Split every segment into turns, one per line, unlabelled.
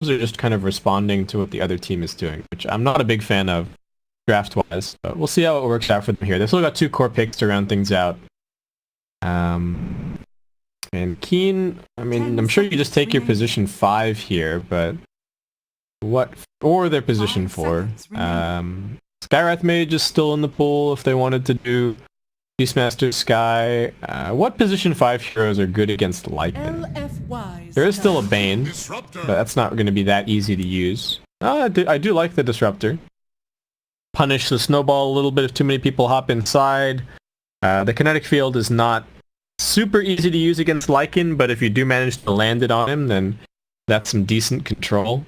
are just kind of responding to what the other team is doing, which I'm not a big fan of draft-wise, but we'll see how it works out for them here. They still got 2 core picks to round things out. And Keen, I mean, I'm sure you just take your position 5 here, but what, or their position 4. Skywrath Mage is still in the pool if they wanted to do Beastmaster Sky. What position 5 heroes are good against Lycan? There is still a Bane, but that's not going to be that easy to use. I do like the Disruptor. Punish the snowball a little bit if too many people hop inside. The kinetic field is not super easy to use against Lycan, but if you do manage to land it on him, then that's some decent control.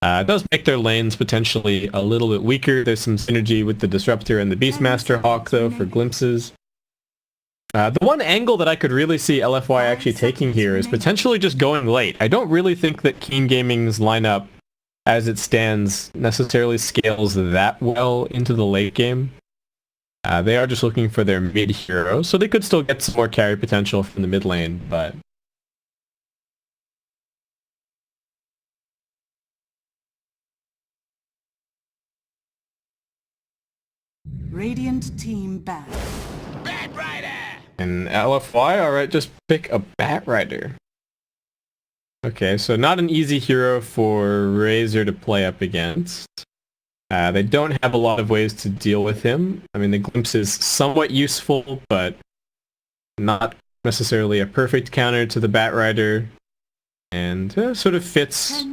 It does make their lanes potentially a little bit weaker. There's some synergy with the Disruptor and the Beastmaster Hawk, though, for glimpses. The one angle that I could really see LFY actually taking here is potentially just going late. I don't really think that Keen Gaming's lineup, as it stands, necessarily scales that well into the late game. They are just looking for their mid hero, so they could still get some more carry potential from the mid lane, but...
Radiant team back.
Bat Rider!
And LFY, alright, just pick a Bat Rider. Okay, so not an easy hero for Razor to play up against. They don't have a lot of ways to deal with him. I mean, the Glimpse is somewhat useful, but not necessarily a perfect counter to the Bat Rider. And sort of fits.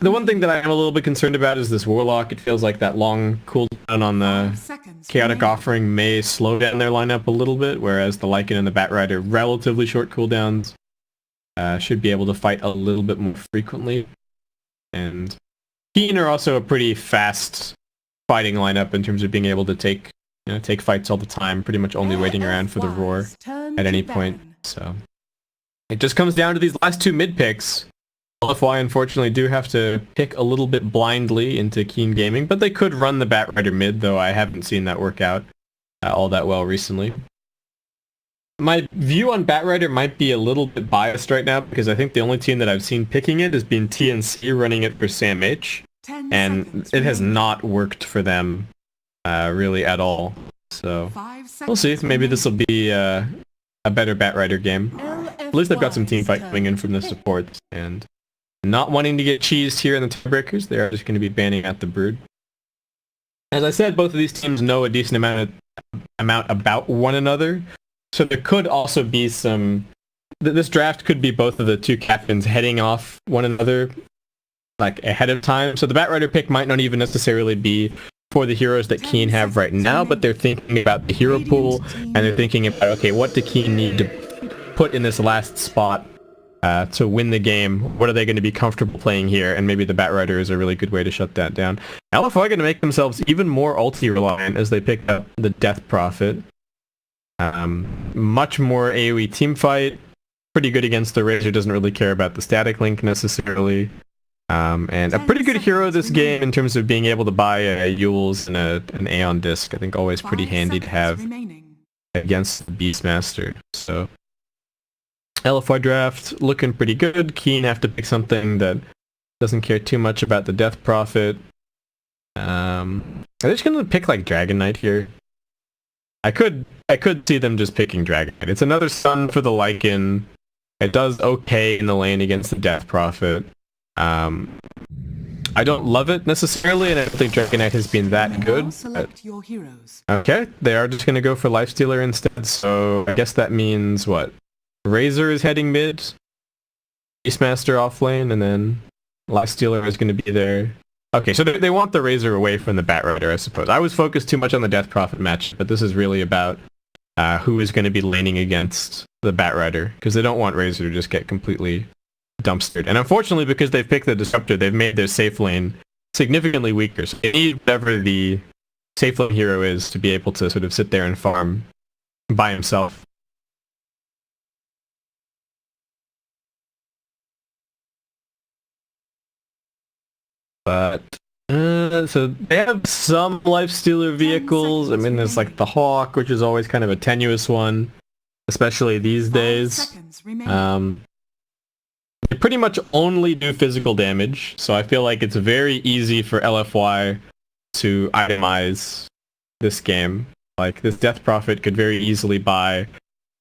The one thing that I am a little bit concerned about is this Warlock. It feels like that long cooldown on the Chaotic Offering may slow down their lineup a little bit, whereas the Lycan and the Bat Rider, relatively short cooldowns, should be able to fight a little bit more frequently. And Keen are also a pretty fast fighting lineup in terms of being able to take fights all the time, pretty much only waiting around for the roar at any point. So it just comes down to these last 2 mid picks. LFY unfortunately do have to pick a little bit blindly into Keen Gaming, but they could run the Bat Rider mid, though I haven't seen that work out all that well recently. My view on Bat Rider might be a little bit biased right now, because I think the only team that I've seen picking it has been TNC running it for Sam H, and it has not worked for them really at all. So we'll see. Maybe this will be a better Bat Rider game. At least they've got some team fight coming in from the supports, and not wanting to get cheesed here in the tiebreakers, they are just going to be banning out the Brood. As I said, both of these teams know a decent amount about one another, so there could also be some... This draft could be both of the 2 captains heading off one another like ahead of time, so the Bat Rider pick might not even necessarily be for the heroes that Keen have right now, but they're thinking about the hero pool, and they're thinking about, okay, what do Keen need to put in this last spot to win the game? What are they going to be comfortable playing here? And maybe the Bat Rider is a really good way to shut that down. LFY are going to make themselves even more ulti reliant as they pick up the Death Prophet. Much more AoE teamfight. Pretty good against the Razor, doesn't really care about the static link necessarily. And a pretty good hero this game in terms of being able to buy a Yules and an Aeon Disc. I think always pretty handy to have against the Beastmaster. So LFY draft looking pretty good. Keen have to pick something that doesn't care too much about the Death Prophet. Are they just gonna pick like Dragon Knight here? I could see them just picking Dragon Knight. It's another stun for the Lycan. It does okay in the lane against the Death Prophet. I don't love it necessarily, and I don't think Dragon Knight has been that good. Okay, they are just gonna go for Lifestealer instead, so I guess that means what? Razor is heading mid, Beastmaster off lane, and then Lifestealer is going to be there. Okay, so they want the Razor away from the Bat Rider, I suppose. I was focused too much on the Death Prophet match, but this is really about who is going to be laning against the Bat Rider, because they don't want Razor to just get completely dumpstered. And unfortunately, because they've picked the Disruptor, they've made their safe lane significantly weaker. So they need whatever the safe lane hero is to be able to sort of sit there and farm by himself. But, so they have some Lifestealer vehicles. I mean, there's like the Hawk, which is always kind of a tenuous one, especially these days. They pretty much only do physical damage, so I feel like it's very easy for LFY to itemize this game. Like, this Death Prophet could very easily buy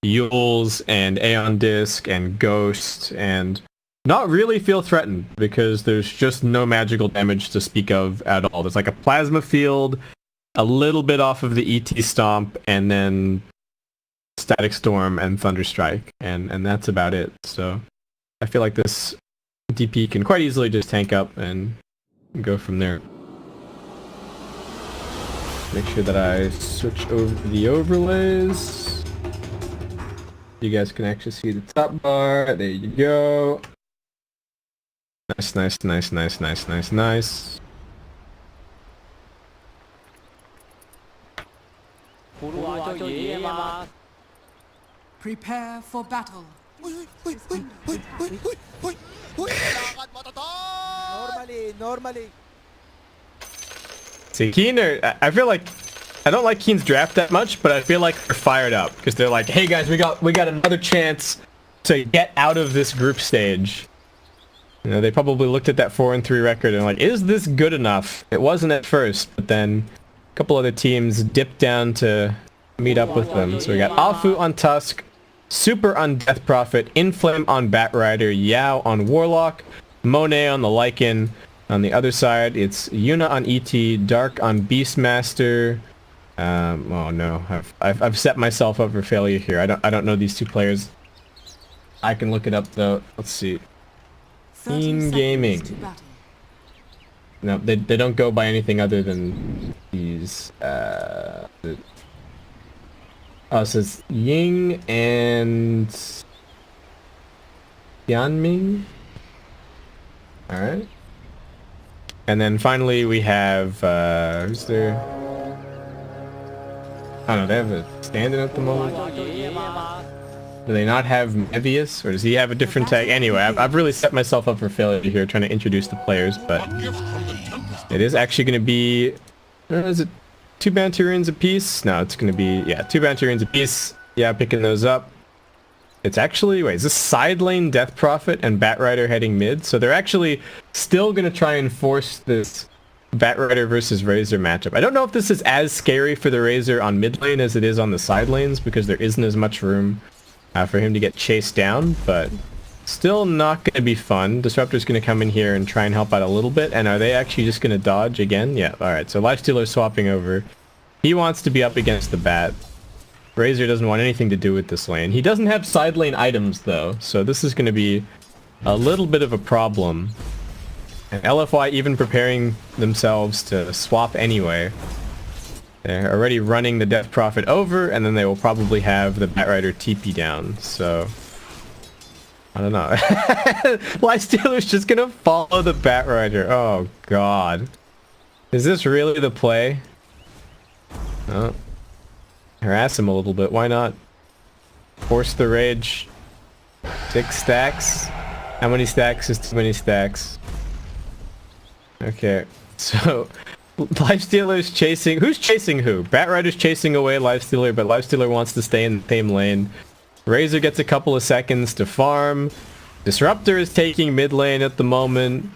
Yules and Aeon Disc and Ghost and not really feel threatened because there's just no magical damage to speak of at all. There's like a Plasma Field, a little bit off of the ET Stomp, and then Static Storm and Thunderstrike, and that's about it. So I feel like this DP can quite easily just tank up and go from there. Make sure that I switch over the overlays. You guys can actually see the top bar. There you go. Nice, nice, nice, nice, nice, nice, nice.
Prepare for battle.
Normally.
See, Keen, I feel like I don't like Keen's draft that much, but I feel like they're fired up because they're like, "Hey guys, we got another chance to get out of this group stage." You know, they probably looked at that 4-3 record and like, "Is this good enough?" It wasn't at first, but then a couple other teams dipped down to meet up with them. So we got Afu on Tusk, Super on Death Prophet, Inflame on Batrider, Yao on Warlock, Monet on the Lycan. On the other side, it's Yuna on ET, Dark on Beastmaster. Oh no, I've set myself up for failure here. I don't know these two players. I can look it up though. Let's see. Team Gaming. No, they don't go by anything other than these. Oh, it says Ying and Yanming. All right. And then finally we have, who's there? I don't know, they have a stand-in at the moment. Do they not have Mevius, or does he have a different tag? Anyway, I've really set myself up for failure here trying to introduce the players, but it is actually going to be, is it 2 Bounty Runes apiece? No, it's going to be, yeah, 2 Bounty Runes apiece. Yeah, picking those up. It's actually, wait, is this side lane Death Prophet and Batrider heading mid? So they're actually still going to try and force this Batrider versus Razor matchup. I don't know if this is as scary for the Razor on mid lane as it is on the side lanes because there isn't as much room for him to get chased down, but still not going to be fun. Disruptor's going to come in here and try and help out a little bit, and are they actually just going to dodge again? Yeah, alright, so Lifestealer's swapping over. He wants to be up against the Bat. Razor doesn't want anything to do with this lane. He doesn't have side lane items though, so this is going to be a little bit of a problem. And LFY even preparing themselves to swap anyway. They're already running the Death Prophet over, and then they will probably have the Batrider TP down, so I don't know. Lifestealer's just going to follow the Batrider. Oh god. Is this really the play? Oh. Harass him a little bit, why not? Force the rage. 6 stacks. How many stacks is too many stacks? Okay, so Lifestealer's chasing, who's chasing who? Batrider's chasing away Lifestealer, but Lifestealer wants to stay in the same lane. Razor gets a couple of seconds to farm. Disruptor is taking mid lane at the moment.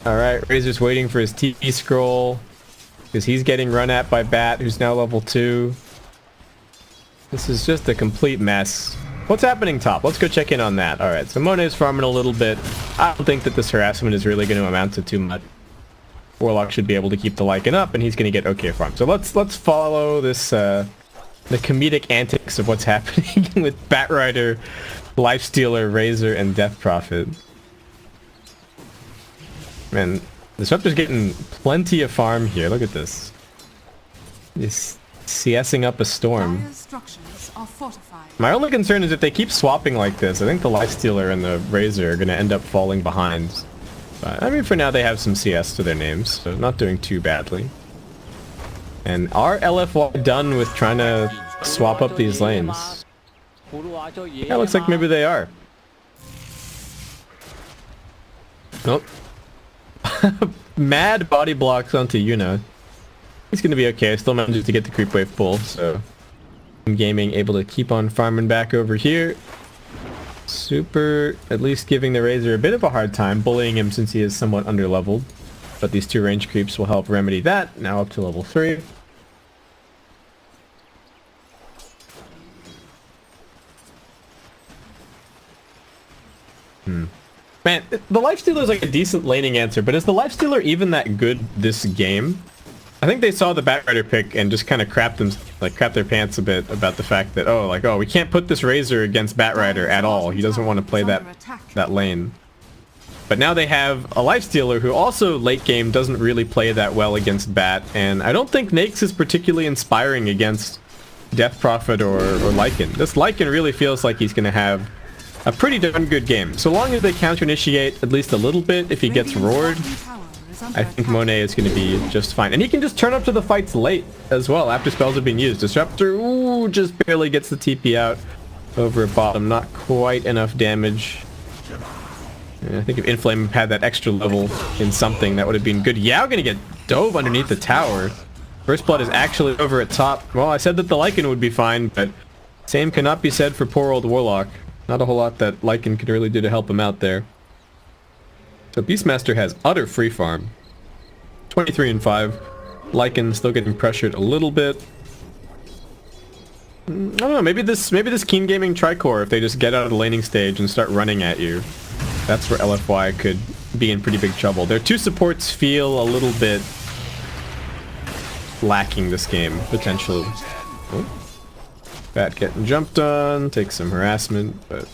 Alright, Razor's waiting for his TP scroll. Because he's getting run at by Bat, who's now level 2. This is just a complete mess. What's happening top? Let's go check in on that. Alright, so Monet's farming a little bit. I don't think that this harassment is really going to amount to too much. Warlock should be able to keep the Lycan up, and he's going to get okay farm. So let's follow this, the comedic antics of what's happening with Batrider, Lifestealer, Razor, and Death Prophet. Man, Disruptor's getting plenty of farm here. Look at this. He's CSing up a storm. My only concern is if they keep swapping like this, I think the Lifestealer and the Razor are going to end up falling behind. But, I mean, for now they have some CS to their names, so not doing too badly. And are LFY done with trying to swap up these lanes? Yeah, looks like maybe they are. Nope. Mad body blocks onto Yuna. He's gonna be okay. Still manages to get the creep wave pull, so Gaming able to keep on farming back over here. Super at least giving the Razor a bit of a hard time, bullying him since he is somewhat underleveled. But these 2 range creeps will help remedy that, now up to level 3. Man, the Lifestealer is like a decent laning answer, but is the Lifestealer even that good this game? I think they saw the Batrider pick and just kind of crapped their pants a bit about the fact that, oh, we can't put this Razor against Batrider at all. He doesn't want to play that lane. But now they have a Lifestealer who also late game doesn't really play that well against Bat, and I don't think Nakes is particularly inspiring against Death Prophet or Lycan. This Lycan really feels like he's going to have a pretty darn good game. So long as they counter-initiate at least a little bit, if he gets roared, I think Monet is going to be just fine. And he can just turn up to the fights late as well, after spells have been used. Disruptor, ooh, just barely gets the TP out over at bottom. Not quite enough damage. And I think if Inflame had that extra level in something, that would have been good. Yao going to get dove underneath the tower. First Blood is actually over at top. Well, I said that the Lycan would be fine, but same cannot be said for poor old Warlock. Not a whole lot that Lycan could really do to help him out there. So Beastmaster has utter free farm. 23 and 5. Lycan still getting pressured a little bit. I don't know, maybe this Keen Gaming Tricore, if they just get out of the laning stage and start running at you, that's where LFY could be in pretty big trouble. Their 2 supports feel a little bit lacking this game, potentially. Oh. Bat getting jumped on, takes some harassment, but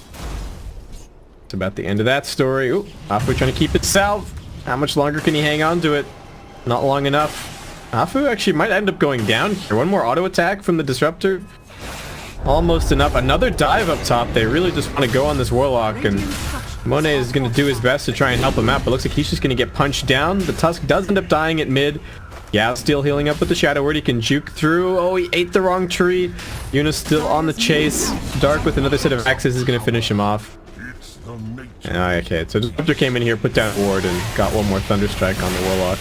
it's about the end of that story. Ooh, Afu trying to keep it salve. How much longer can he hang on to it? Not long enough. Afu actually might end up going down here. One more auto attack from the Disruptor. Almost enough. Another dive up top. They really just want to go on this Warlock, and Monet is going to do his best to try and help him out, but looks like he's just going to get punched down. The Tusk does end up dying at mid. Yeah, still healing up with the Shadow Word. He can juke through. Oh, he ate the wrong tree. Yuna's still on the chase. Dark with another set of axes is going to finish him off. Okay, so Disruptor came in here, put down Ward, and got one more Thunderstrike on the Warlock.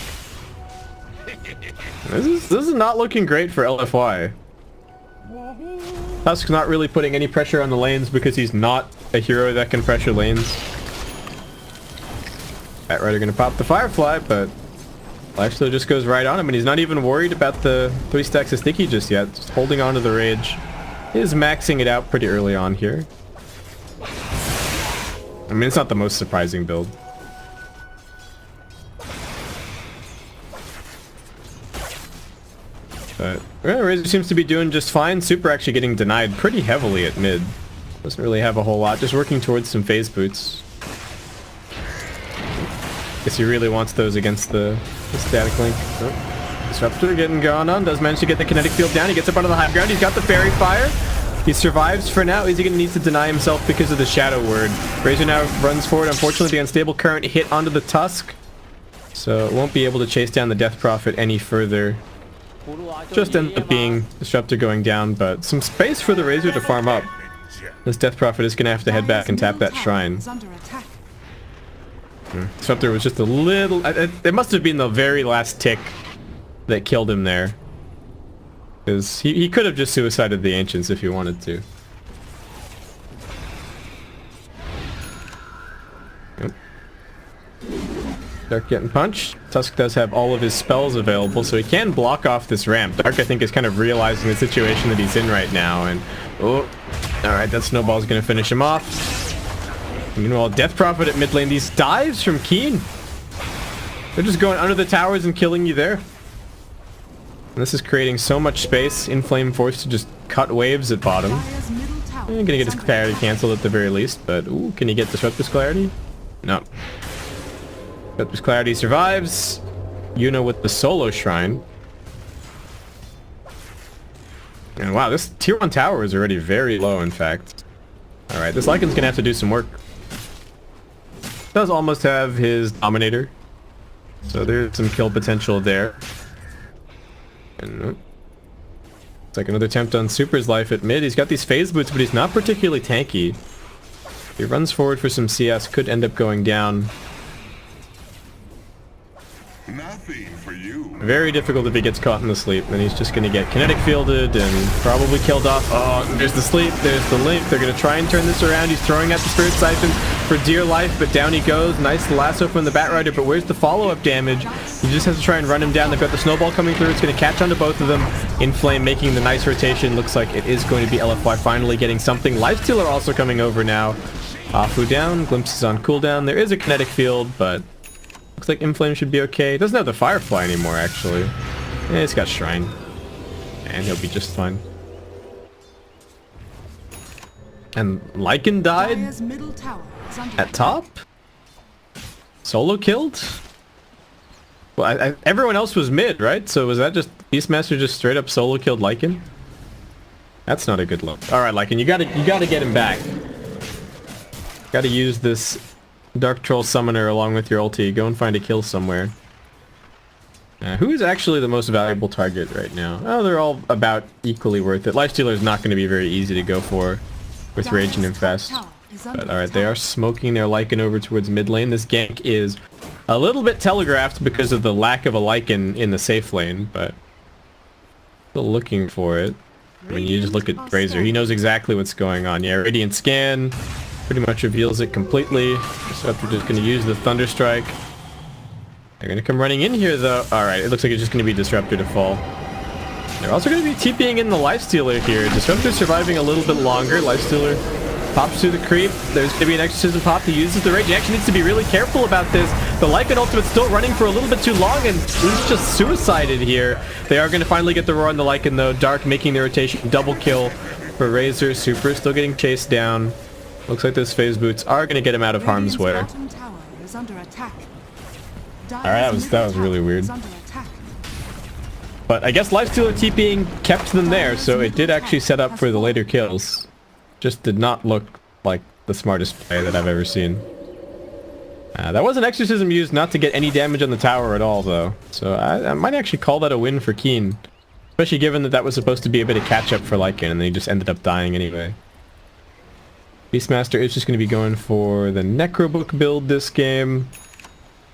This is not looking great for LFY. Tusk's not really putting any pressure on the lanes because he's not a hero that can pressure lanes. Batrider gonna pop the Firefly, but Lifestealer just goes right on him, and he's not even worried about the 3 stacks of Sticky just yet. Just holding on to the Rage. He is maxing it out pretty early on here. I mean, it's not the most surprising build. But Razor seems to be doing just fine. Super actually getting denied pretty heavily at mid. Doesn't really have a whole lot. Just working towards some phase boots. Guess he really wants those against the static link. Oh. Disruptor getting gone on. Does manage to get the kinetic field down. He gets up onto the high ground. He's got the fairy fire. He survives for now. Is he going to need to deny himself because of the Shadow Word? Razor now runs forward. Unfortunately, the Unstable Current hit onto the Tusk, so it won't be able to chase down the Death Prophet any further. Just ends up being Disruptor going down, but some space for the Razor to farm up. This Death Prophet is going to have to head back and tap that shrine. Disruptor was just a little... It must have been the very last tick that killed him there. Because he could have just suicided the Ancients if he wanted to. Yep. Dark getting punched. Tusk does have all of his spells available, so he can block off this ramp. Dark, I think, is kind of realizing the situation that he's in right now, and... Oh, alright, that snowball's gonna finish him off. Meanwhile, Death Prophet at mid lane. These dives from Keen. They're just going under the towers and killing you there. And this is creating so much space. Inflame forced to just cut waves at bottom. Gonna get his clarity cancelled at the very least, but ooh, can he get Disruptor's clarity? No. Disruptor's clarity survives. Yuna with the solo shrine. And wow, this tier 1 tower is already very low, in fact. Alright, this Lycan's gonna have to do some work. Does almost have his Dominator, so there's some kill potential there. And it's like another attempt on Super's life at mid. He's got these phase boots, but he's not particularly tanky. He runs forward for some CS, could end up going down.
Nothing for you.
Very difficult if he gets caught in the sleep. Then he's just going to get kinetic fielded and probably killed off. Oh, there's the sleep. There's the link. They're going to try and turn this around. He's throwing out the Spirit Siphon for dear life, but down he goes. Nice lasso from the Batrider, but where's the follow-up damage? He just has to try and run him down. They've got the snowball coming through. It's going to catch onto both of them. Inflame making the nice rotation. Looks like it is going to be LFY finally getting something. Lifestealer also coming over now. Afu down. Glimpses on cooldown. There is a kinetic field, but looks like Inflame should be okay. It doesn't have the Firefly anymore, actually. It's got Shrine. And he'll be just fine. And Lycan died
Dire's middle tower is under
at top? Solo killed? Well, everyone else was mid, right? So was that just Beastmaster just straight up solo killed Lycan? That's not a good look. Alright, Lycan, you gotta get him back. Gotta use this Dark Troll Summoner along with your ulti. Go and find a kill somewhere. Who is actually the most valuable target right now? Oh, they're all about equally worth it. Lifestealer is not going to be very easy to go for with Rage and Infest. But alright, they are smoking their Lycan over towards mid lane. This gank is a little bit telegraphed because of the lack of a Lycan in the safe lane, but still looking for it. I mean, you just look at Razor. He knows exactly what's going on. Yeah, Radiant Scan pretty much reveals it completely. So they're just going to use the Thunderstrike. They're going to come running in here, though. Alright, it looks like it's just going to be Disruptor to fall. They're also going to be TPing in the Lifestealer here. Disruptor surviving a little bit longer. Lifestealer pops through the creep. There's going to be an Exorcism pop. He uses the Rage. He actually needs to be really careful about this. The Lycan ultimate's still running for a little bit too long, and he's just suicided here. They are going to finally get the roar on the Lycan, though. Dark making the rotation. Double kill for Razor. Super still getting chased down. Looks like those phase boots are going to get him out of harm's way. Alright, that was really weird. But I guess Lifestealer TPing kept them there, so it did actually set up for the later kills. Just did not look like the smartest play that I've ever seen. That was an Exorcism used not to get any damage on the tower at all, though. So I might actually call that a win for Keen. Especially given that that was supposed to be a bit of catch-up for Lycan, and then he just ended up dying anyway. Beastmaster is just going to be going for the Necrobook build this game.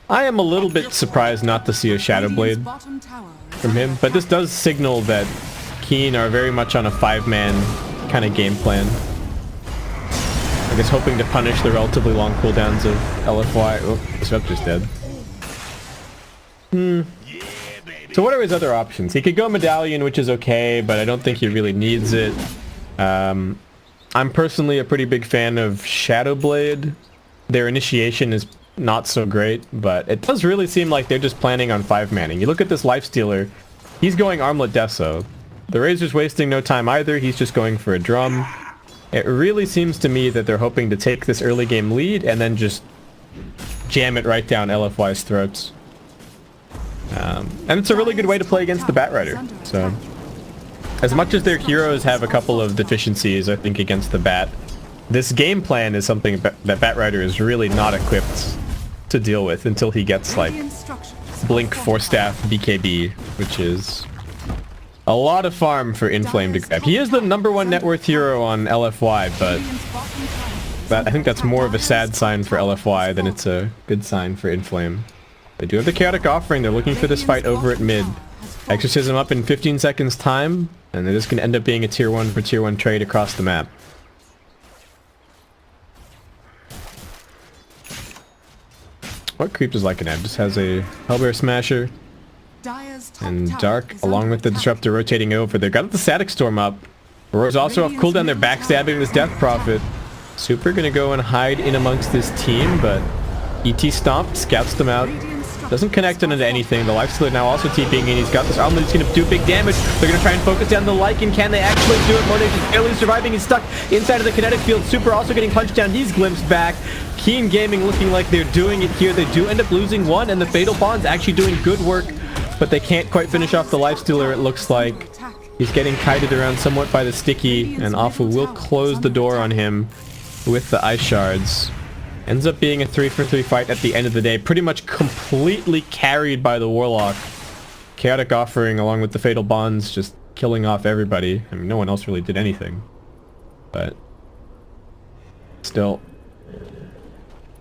I am a little bit surprised not to see a Shadow Blade from him, but this does signal that Keen are very much on a 5-man kind of game plan. I guess hoping to punish the relatively long cooldowns of LFY. Oh, Disruptor's dead. So what are his other options? He could go Medallion, which is okay, but I don't think he really needs it. I'm personally a pretty big fan of Shadow Blade. Their initiation is not so great, but it does really seem like they're just planning on 5-manning. You look at this Lifestealer, he's going Armlet Deso. The Razor's wasting no time either, he's just going for a drum. It really seems to me that they're hoping to take this early game lead and then just jam it right down LFY's throats. And it's a really good way to play against the Batrider. So, as much as their heroes have a couple of deficiencies, I think, against the Bat, this game plan is something that Batrider is really not equipped to deal with until he gets, like, Blink 4-staff BKB, which is a lot of farm for Inflame to grab. He is the #1 net worth hero on LFY, but I think that's more of a sad sign for LFY than it's a good sign for Inflame. They do have the Chaotic Offering. They're looking for this fight over at mid. Exorcism up in 15 seconds time, and this can end up being a tier 1 for tier 1 trade across the map. What creep does Lycan have? Just has a Hellbear Smasher and Dark, along with the Disruptor rotating over. They've got the Static Storm up. Roar's also off cooldown. They're backstabbing this Death Prophet. Super gonna go and hide in amongst this team, but ET Stomp scouts them out. Doesn't connect into anything. The Lifestealer now also TPing in. He's got this armlet. He's going to do big damage. They're going to try and focus down the Lycan. Can they actually do it? Monet just barely surviving. He's stuck inside of the kinetic field. Super also getting punched down. He's glimpsed back. Keen Gaming looking like they're doing it here. They do end up losing one, and the Fatal Bond's actually doing good work, but they can't quite finish off the Lifestealer, it looks like. He's getting kited around somewhat by the Sticky, and Afu will close the door on him with the Ice Shards. Ends up being a 3-for-3 fight at the end of the day. Pretty much completely carried by the Warlock. Chaotic Offering along with the Fatal Bonds just killing off everybody. I mean, no one else really did anything. But still.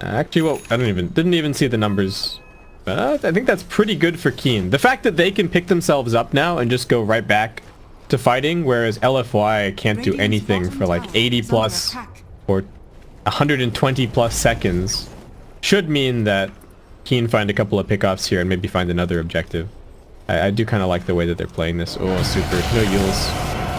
Actually, well, I didn't even see the numbers But I think that's pretty good for Keen. The fact that they can pick themselves up now and just go right back to fighting, whereas LFY can't do anything for like 80 plus or 120 plus seconds, should mean that Keen find a couple of pickoffs here and maybe find another objective. I do kind of like the way that they're playing this. Oh, super. No Yules.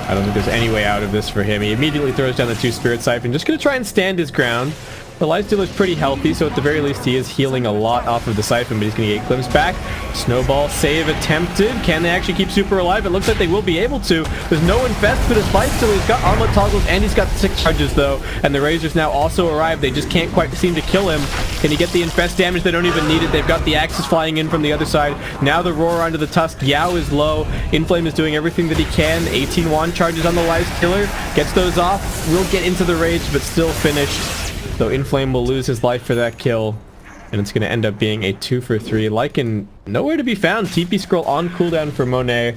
I don't think there's any way out of this for him. He immediately throws down the 2 Spirit Siphon. Just going to try and stand his ground. The Lifesteal is pretty healthy, so at the very least he is healing a lot off of the Siphon, but he's going to get glimpsed back. Snowball save attempted. Can they actually keep Super alive? It looks like they will be able to. There's no Infest, but his Lifesteal, he's got Armlet Toggles, and he's got 6 charges, though. And the Razors now also arrive. They just can't quite seem to kill him. Can he get the Infest damage? They don't even need it. They've got the Axes flying in from the other side. Now the Roar onto the Tusk. Yao is low. Inflame is doing everything that he can. 18 wand charges on the Lifestealer. Gets those off. Will get into the Rage, but still finished. Though Inflame will lose his life for that kill. And it's going to end up being a 2 for 3. Lycan nowhere to be found. TP scroll on cooldown for Monet.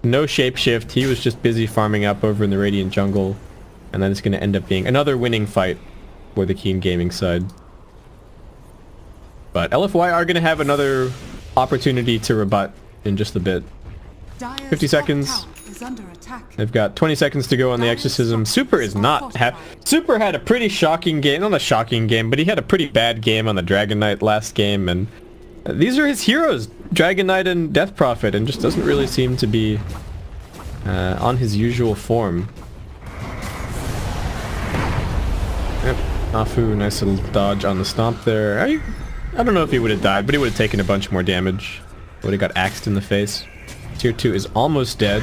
No shapeshift. He was just busy farming up over in the Radiant jungle. And then it's going to end up being another winning fight for the Keen Gaming side. But LFY are going to have another opportunity to rebut in just a bit. 50 seconds. They've got 20 seconds to go on the Exorcism. Super is not... Super had a pretty shocking game. Not a shocking game, but he had a pretty bad game on the Dragon Knight last game. And these are his heroes, Dragon Knight and Death Prophet, and just doesn't really seem to be on his usual form. Yep, Afu, nice little dodge on the stomp there. I don't know if he would have died, but he would have taken a bunch more damage. Would have got axed in the face. Tier 2 is almost dead.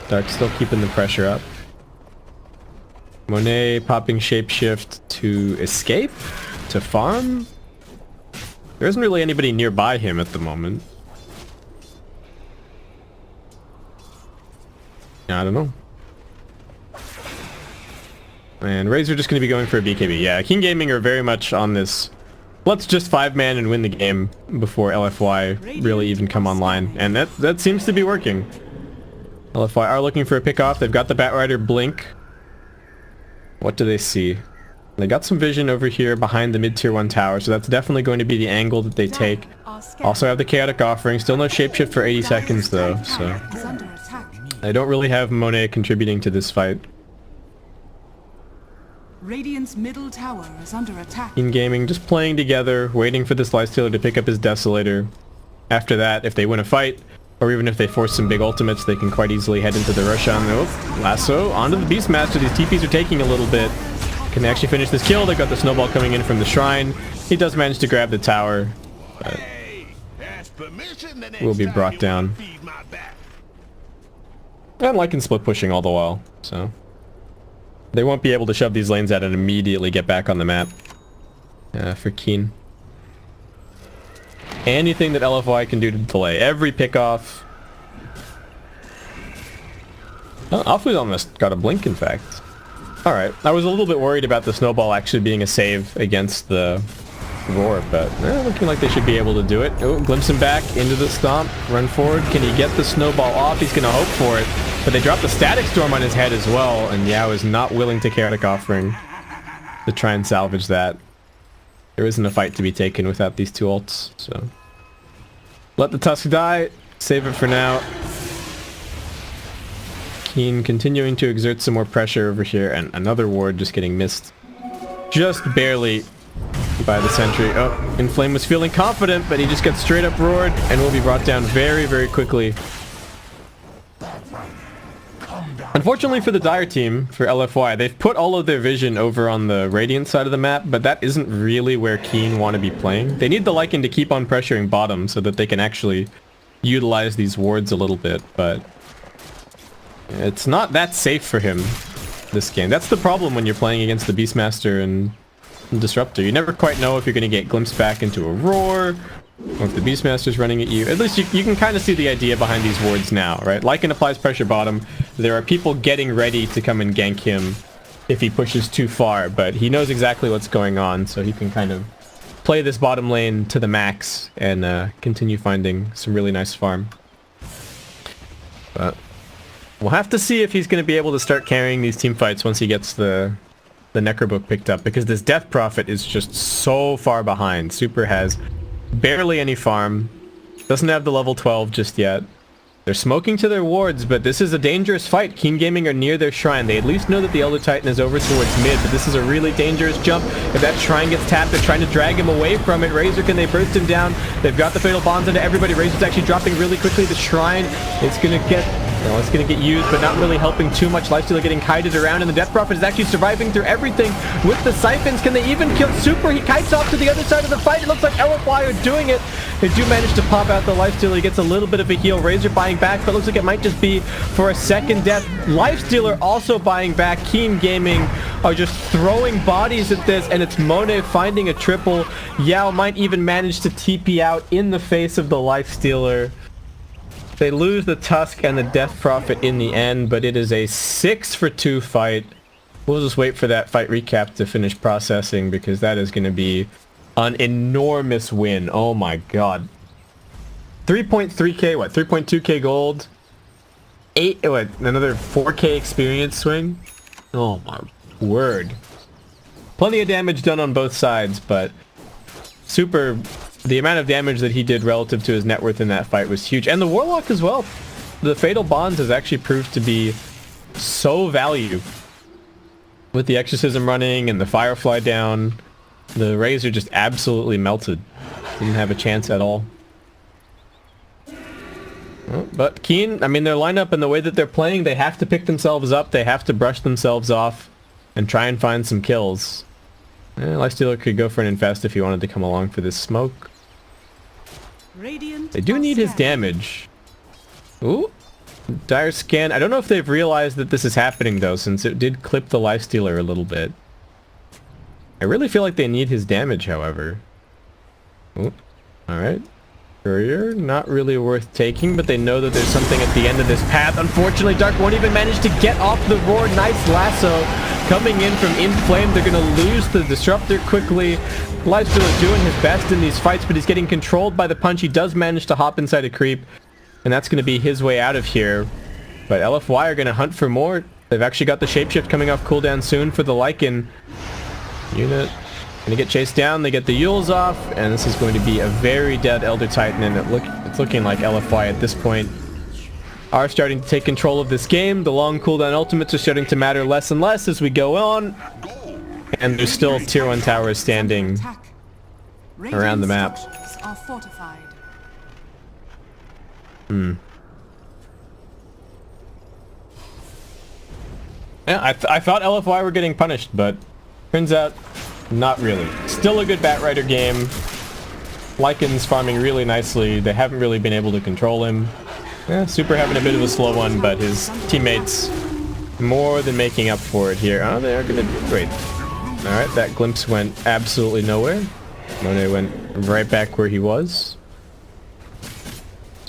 Dark still keeping the pressure up. Monet popping shapeshift to escape? To farm? There isn't really anybody nearby him at the moment. I don't know. And Razor just going to be going for a BKB. Yeah, King Gaming are very much on this. Let's just 5-man and win the game before LFY really even come online. And that seems to be working. LFY are looking for a pickoff. They've got the Batrider blink. What do they see? They got some vision over here behind the mid-tier 1 tower, so that's definitely going to be the angle that they take. Also have the Chaotic Offering. Still no shapeshift for 80 seconds though, so... I don't really have Monet contributing to this fight.
Radiant's middle tower is under attack.
In gaming, just playing together, waiting for this Lifestealer to pick up his Desolator. After that, if they win a fight, or even if they force some big ultimates, they can quite easily head into the Roshan. Oh, lasso onto the Beastmaster. These TPs are taking a little bit. Can they actually finish this kill? They got the snowball coming in from the shrine. He does manage to grab the tower, but will be brought down. And Lycan split pushing all the while, so they won't be able to shove these lanes out and immediately get back on the map for Keen. Anything that LFY can do to delay. Every pickoff. Oh, Afu's almost got a blink, in fact. Alright, I was a little bit worried about the snowball actually being a save against the roar, but looking like they should be able to do it. Oh, glimpse him back into the stomp. Run forward. Can he get the snowball off? He's going to hope for it. But they drop the Static Storm on his head as well, and Yao is not willing to Chaotic Offering to try and salvage that. There isn't a fight to be taken without these two ults, so... Let the Tusk die. Save it for now. Keen continuing to exert some more pressure over here, and another ward just getting missed. Just barely by the sentry. Oh, Inflame was feeling confident, but he just got straight up roared and will be brought down very, very quickly. Unfortunately for the Dire team, for LFY, they've put all of their vision over on the Radiant side of the map, but that isn't really where Keen want to be playing. They need the Lycan to keep on pressuring bottom so that they can actually utilize these wards a little bit, but it's not that safe for him this game. That's the problem when you're playing against the Beastmaster and Disruptor. You never quite know if you're going to get glimpsed back into a roar, or if the Beastmaster's running at you. At least you can kind of see the idea behind these wards now, right? Lycan applies pressure bottom. There are people getting ready to come and gank him if he pushes too far, but he knows exactly what's going on, so he can kind of play this bottom lane to the max and continue finding some really nice farm. But we'll have to see if he's going to be able to start carrying these team fights once he gets the Necrobook picked up, because this Death Prophet is just so far behind. Super has Barely any farm. Doesn't have the level 12 just yet. They're smoking to their wards, but this is a dangerous fight. Keen Gaming are near their shrine. They at least know that the Elder Titan is over towards mid, but this is a really dangerous jump. If that shrine gets tapped, they're trying to drag him away from it. Razor, can they burst him down? They've got the Fatal Bonds into everybody. Razor's actually dropping really quickly. The shrine is going to get... Well, it's going to get used, but not really helping too much. Lifestealer getting kited around, and the Death Prophet is actually surviving through everything with the Siphons. Can they even kill Super? He kites off to the other side of the fight. It looks like LFY are doing it. They do manage to pop out the Lifestealer. He gets a little bit of a heal. Razor buying back, but looks like it might just be for a second death. Lifestealer also buying back. Keen Gaming are just throwing bodies at this, and it's Monet finding a triple. Yao might even manage to TP out in the face of the Lifestealer. They lose the Tusk and the Death Prophet in the end, but it is a 6-for-2 fight. We'll just wait for that fight recap to finish processing, because that is going to be an enormous win. Oh my god. 3.3k, what? 3.2k gold? Another 4k experience swing? Oh my word. Plenty of damage done on both sides, but Super... The amount of damage that he did relative to his net worth in that fight was huge. And the Warlock as well. The Fatal Bonds has actually proved to be so value. With the Exorcism running and the Firefly down, the Razor just absolutely melted. Didn't have a chance at all. Well, but Keen, I mean, their lineup and the way that they're playing, they have to pick themselves up. They have to brush themselves off and try and find some kills. Lifestealer could go for an infest if he wanted to come along for this smoke. They do need his damage. Ooh. Dire Scan. I don't know if they've realized that this is happening though, since it did clip the Lifestealer a little bit. I really feel like they need his damage, however. Ooh. Alright. Courier, not really worth taking, but they know that there's something at the end of this path. Unfortunately, Dark won't even manage to get off the roar. Nice lasso coming in from In Flame. They're going to lose the Disruptor quickly. Lifestealer doing his best in these fights, but he's getting controlled by the punch. He does manage to hop inside a creep, and that's going to be his way out of here. But LFY are going to hunt for more. They've actually got the Shapeshift coming off cooldown soon for the Lycan. Unit going to get chased down. They get the Yules off, and this is going to be a very dead Elder Titan, and it's looking like LFY at this point are starting to take control of this game. The long cooldown ultimates are starting to matter less and less as we go on, and there's still tier 1 towers standing around the map. Yeah, I thought LFY were getting punished, but turns out not really. Still a good Batrider game. Lycan's farming really nicely. They haven't really been able to control him. Yeah, Super having a bit of a slow one, but his teammates more than making up for it here. Oh, they are gonna... Wait. Alright, that glimpse went absolutely nowhere. Monet went right back where he was.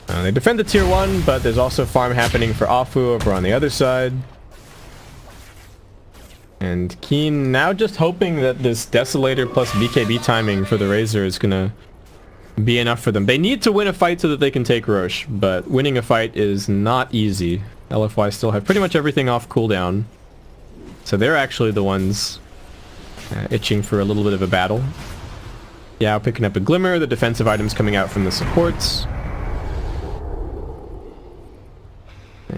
They defend the tier 1, but there's also farm happening for Afu over on the other side. And Keen now just hoping that this Desolator plus BKB timing for the Razor is gonna be enough for them. They need to win a fight so that they can take Roche, but winning a fight is not easy. LFY still have pretty much everything off cooldown, so they're actually the ones itching for a little bit of a battle. Yeah, picking up a Glimmer, the defensive items coming out from the supports.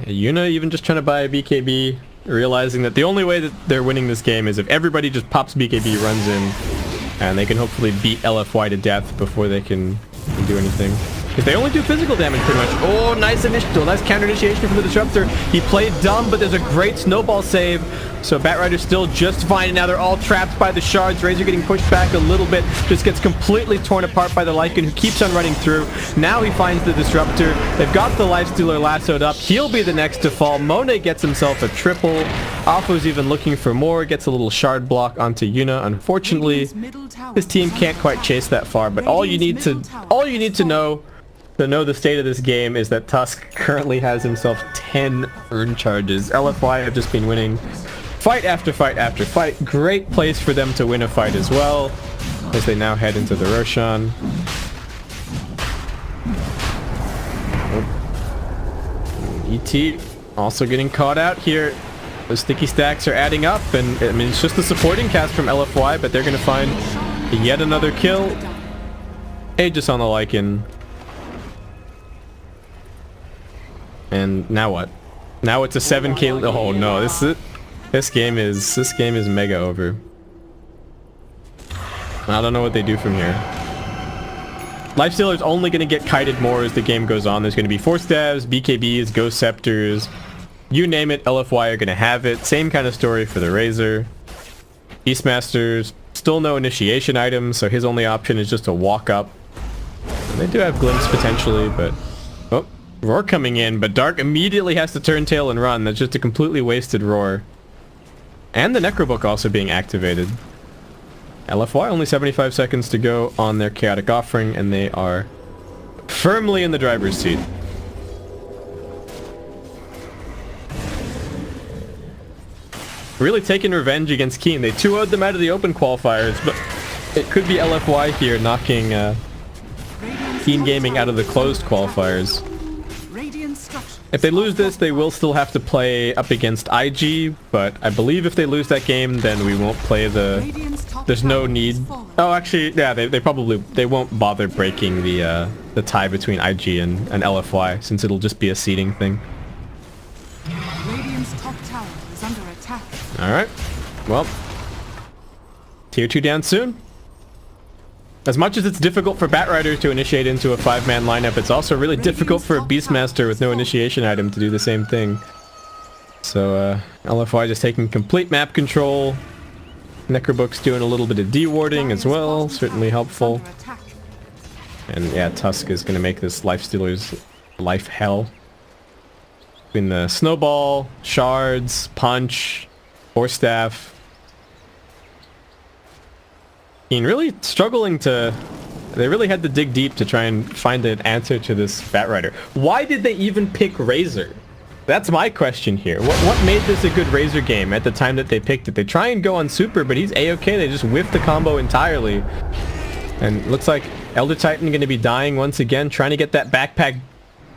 Yuna even just trying to buy a BKB, realizing that the only way that they're winning this game is if everybody just pops BKB, runs in, and they can hopefully beat LFY to death before they can do anything. Because they only do physical damage pretty much. Oh, nice initial, nice counter initiation from the Disruptor. He played dumb, but there's a great snowball save. So Batrider's still just fine, and now they're all trapped by the shards. Razor getting pushed back a little bit, just gets completely torn apart by the Lycan, who keeps on running through. Now he finds the Disruptor. They've got the Lifestealer lassoed up. He'll be the next to fall. Monet gets himself a triple. Afu's even looking for more, gets a little shard block onto Yuna. Unfortunately, his team can't quite chase that far, but all you need to know the state of this game is that Tusk currently has himself 10 urn charges. LFY have just been winning fight after fight after fight. Great place for them to win a fight as well, as they now head into the Roshan. ET also getting caught out here. The sticky stacks are adding up, and I mean, it's just a supporting cast from LFY, but they're going to find yet another kill. Aegis on the Lycan. And now what? Now it's a 7k. Oh no, this game is mega over. I don't know what they do from here. Lifestealer's only going to get kited more as the game goes on. There's going to be Force Stabs, BKBs, Ghost Scepters. You name it, LFY are going to have it. Same kind of story for the Razor. Beastmasters, still no initiation items, so his only option is just to walk up. And they do have Glimpse potentially, but... Oh, Roar coming in, but Dark immediately has to turn tail and run. That's just a completely wasted Roar. And the Necrobook also being activated. LFY only 75 seconds to go on their Chaotic Offering, and they are firmly in the driver's seat. Really taking revenge against Keen. They 2-0'd them out of the open qualifiers, but it could be LFY here knocking Keen Gaming out of the closed qualifiers. If they lose this, they will still have to play up against IG, but I believe if they lose that game, then we won't play the... There's no need... Oh, actually, yeah, they won't bother breaking the tie between IG and LFY, since it'll just be a seeding thing.
Radiant's top tower is under attack.
Alright. Well, tier 2 down soon. As much as it's difficult for Batrider to initiate into a 5-man lineup, it's also really difficult for a Beastmaster with no initiation item to do the same thing. So, LFY just taking complete map control. Necrobook's doing a little bit of de-warding as well, certainly helpful. And yeah, Tusk is going to make this Lifestealer's life hell. Between the Snowball, Shards, Punch, Force Staff. Really struggling to... They really had to dig deep to try and find an answer to this Batrider. Why did they even pick Razor? That's my question here. What made this a good Razor game at the time that they picked it? They try and go on Super, but he's A-okay. They just whiff the combo entirely. And looks like Elder Titan going to be dying once again, trying to get that backpack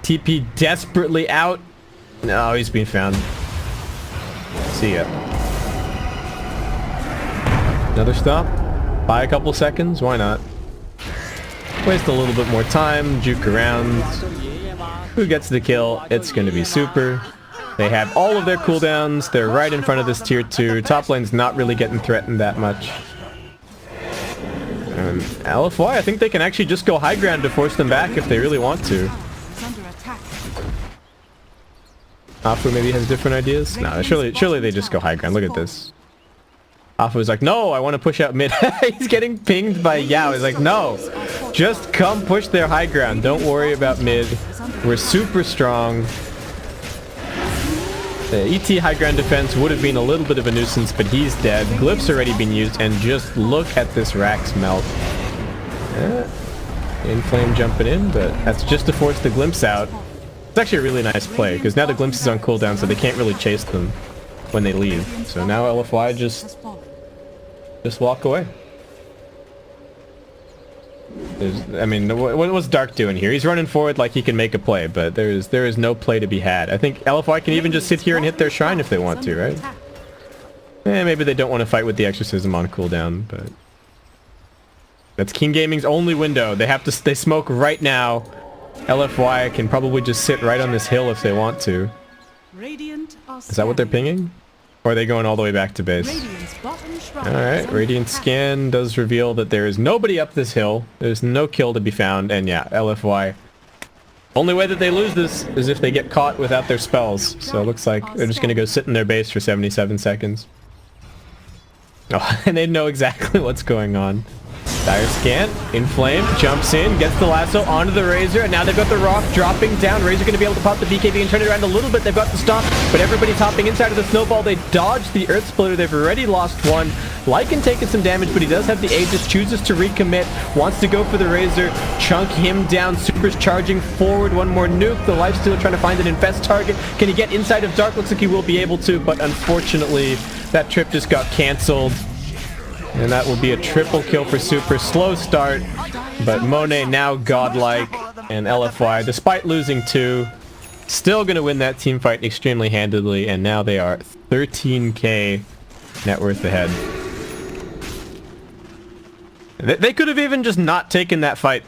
TP desperately out. No, he's being found. See ya. Another stop. Buy a couple seconds, why not? Waste a little bit more time, juke around. Who gets the kill? It's going to be Super. They have all of their cooldowns. They're right in front of this tier 2. Top lane's not really getting threatened that much. LFY, I think they can actually just go high ground to force them back if they really want to. Afu maybe has different ideas? No, surely they just go high ground. Look at this. Afu was like, no, I want to push out mid. He's getting pinged by Yao. He's like, no, just come push their high ground. Don't worry about mid. We're super strong. The ET high ground defense would have been a little bit of a nuisance, but he's dead. Glyph's already been used, and just look at this Rax melt. Inflame jumping in, but that's just to force the Glimpse out. It's actually a really nice play, because now the Glimpse is on cooldown, so they can't really chase them when they leave. So now LFY just walk away. I mean, what's Dark doing here? He's running forward like he can make a play, but there is no play to be had. I think LFY can even just sit here and hit their shrine if they want to, right? Maybe they don't want to fight with the Exorcism on cooldown, but that's King Gaming's only window. They smoke right now. LFY can probably just sit right on this hill if they want to. Is that what they're pinging? Or are they going all the way back to base? Alright, Radiant scan does reveal that there is nobody up this hill. There's no kill to be found, and yeah, LFY. Only way that they lose this is if they get caught without their spells. So it looks like they're just going to go sit in their base for 77 seconds. Oh, and they know exactly what's going on. Dire scan, Inflame, jumps in, gets the lasso onto the Razor, and now they've got the Rock dropping down. Razor going to be able to pop the BKB and turn it around a little bit. They've got the stop, but everybody's hopping inside of the Snowball. They dodged the Earth Splitter. They've already lost one. Lycan taking some damage, but he does have the Aegis, chooses to recommit, wants to go for the Razor, chunk him down. Super's charging forward, one more nuke. The Lifestealer trying to find an Infest target. Can he get inside of Dark? Looks like he will be able to, but unfortunately, that trip just got cancelled. And that will be a triple kill for Super. Slow start, but Monet now godlike, and LFY, despite losing 2, still going to win that team fight extremely handedly, and now they are 13k net worth ahead. They could have even just not taken that fight.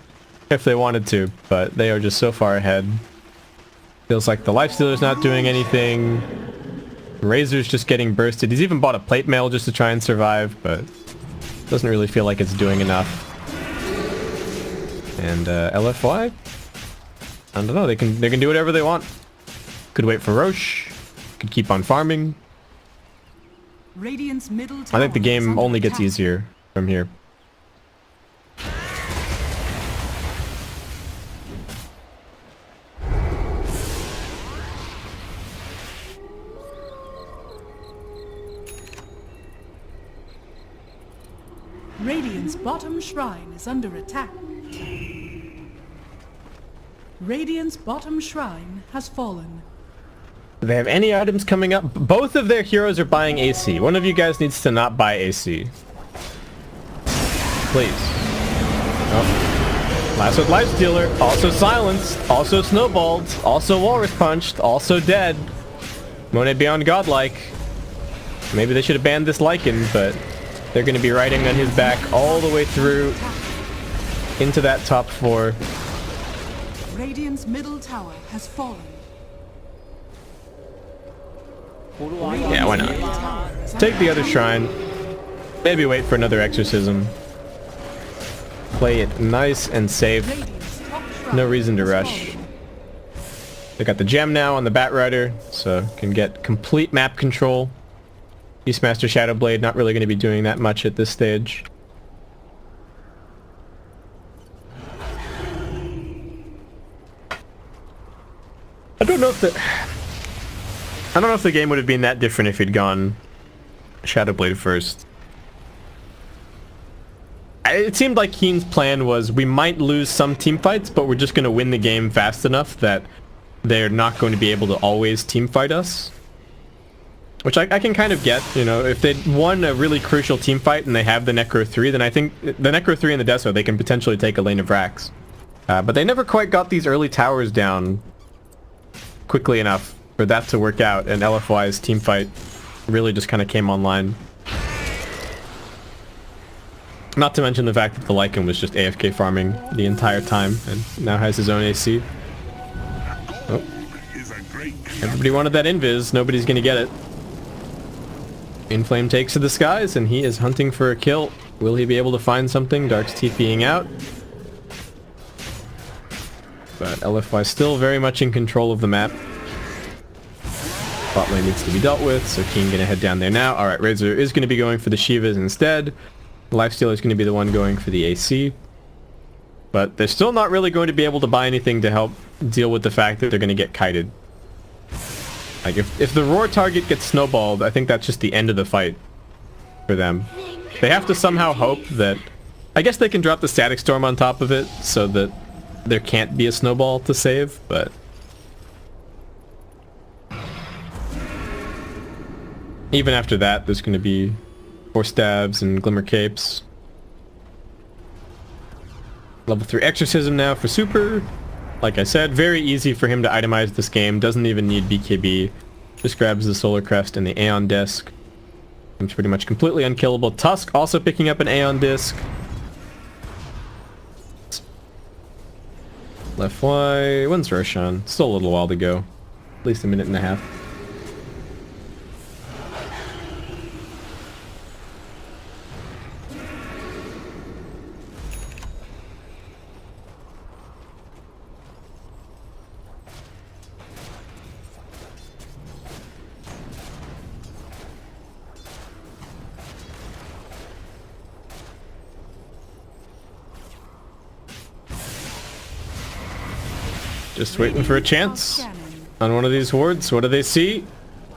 if they wanted to, but they are just so far ahead. Feels like the Lifestealer's not doing anything. Razor's just getting bursted. He's even bought a plate mail just to try and survive, but doesn't really feel like it's doing enough. And LFY? I don't know, they can do whatever they want. Could wait for Roche. Could keep on farming.
Radiant's middle
I think the
tower is
game
under
only gets
attack.
easier from here.
Radiant's bottom shrine is under attack. Radiant's bottom shrine has fallen.
Do they have any items coming up? Both of their heroes are buying AC. One of you guys needs to not buy AC. Please. Oh. Last with Lifestealer. Also silenced. Also snowballed. Also walrus punched. Also dead. Monet beyond godlike. Maybe they should have banned this Lycan, but they're going to be riding on his back all the way through into that top 4.
Radiant's middle tower has fallen.
Yeah, why not? Take the other shrine. Maybe wait for another exorcism. Play it nice and safe. No reason to rush. They got the gem now on the Batrider, so can get complete map control. Beastmaster Shadowblade not really going to be doing that much at this stage. I don't know if the game would have been that different if he'd gone Shadowblade first. It seemed like Keen's plan was we might lose some team fights, but we're just going to win the game fast enough that they're not going to be able to always team fight us. Which I can kind of get, you know, if they'd won a really crucial team fight and they have the Necro 3, then I think the Necro 3 and the Deso, they can potentially take a lane of Rax. But they never quite got these early towers down quickly enough for that to work out, and LFY's team fight really just kind of came online. Not to mention the fact that the Lycan was just AFK farming the entire time and now has his own AC. Oh. Everybody wanted that invis, nobody's gonna get it. Inflame takes to the skies and he is hunting for a kill. Will he be able to find something? Dark's TPing out. But LFY still very much in control of the map. Bot lane needs to be dealt with, so Keen gonna head down there now. Alright, Razor is gonna be going for the Shivas instead. Lifestealer is gonna be the one going for the AC. But they're still not really going to be able to buy anything to help deal with the fact that they're gonna get kited. Like, if the Roar target gets snowballed, I think that's just the end of the fight for them. They have to somehow hope that... I guess they can drop the Static Storm on top of it, so that there can't be a snowball to save, but... even after that, there's going to be 4 stabs and Glimmer Capes. Level 3 Exorcism now for Super. Like I said, very easy for him to itemize this game. Doesn't even need BKB. Just grabs the Solar Crest and the Aeon Disc. It's pretty much completely unkillable. Tusk also picking up an Aeon Disc. Left Y. When's Roshan? Still a little while to go. At least a minute and a half. Just waiting for a chance on one of these wards. What do they see?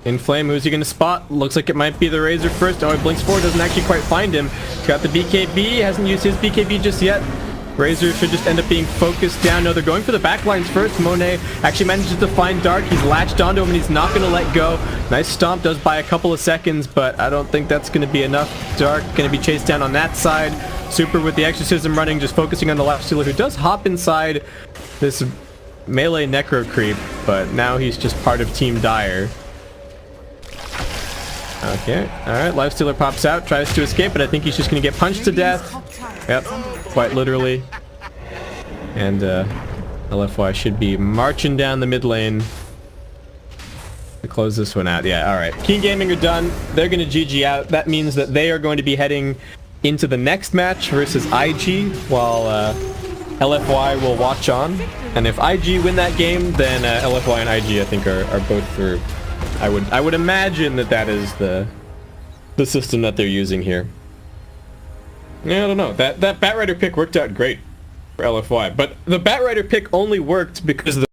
Inflame, who's he going to spot? Looks like it might be the Razor first. Oh, he blinks forward, doesn't actually quite find him. Got the BKB, hasn't used his BKB just yet. Razor should just end up being focused down. No, they're going for the backlines first. Monet actually manages to find Dark. He's latched onto him and he's not going to let go. Nice stomp, does buy a couple of seconds, but I don't think that's going to be enough. Dark going to be chased down on that side. Super with the Exorcism running, just focusing on the Lifestealer, who does hop inside this melee Necro creep, but now he's just part of Team Dire. Okay, alright, Lifestealer pops out, tries to escape, but I think he's just gonna get punched to death. Yep, quite literally. And LFY should be marching down the mid lane to close this one out. Yeah, alright. Keen Gaming are done. They're going to GG out. That means that they are going to be heading into the next match versus IG, while LFY will watch on. And if IG win that game, then LFY and IG, I think, are both through. I would imagine that that is the system that they're using here. Yeah, I don't know. That Batrider pick worked out great for LFY, but the Batrider pick only worked because the